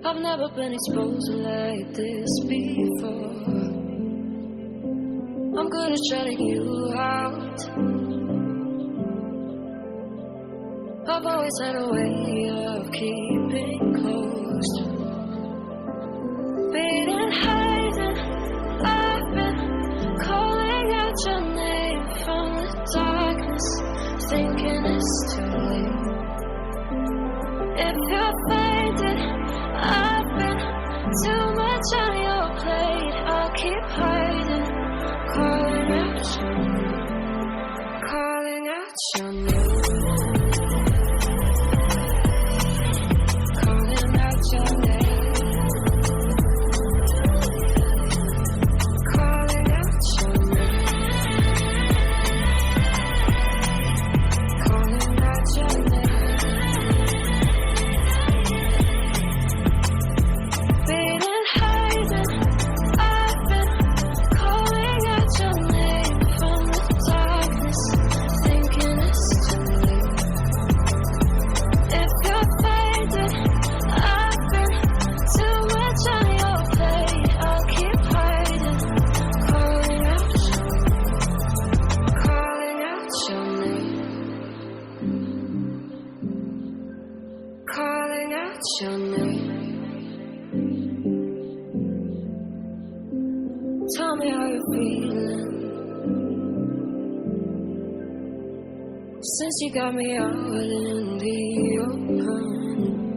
I've never been exposed like this before. I'm good at shutting you out. I've always had a way of keeping close. Being hiding, I've been calling out your name from the darkness, thinking it's too late. If you're faded, I've been too much on your plate. I'll keep hiding, calling out your name, calling out your name, calling out your name, calling out your name, calling out your name. Your name. Tell me how you're feeling since you got me out in the open.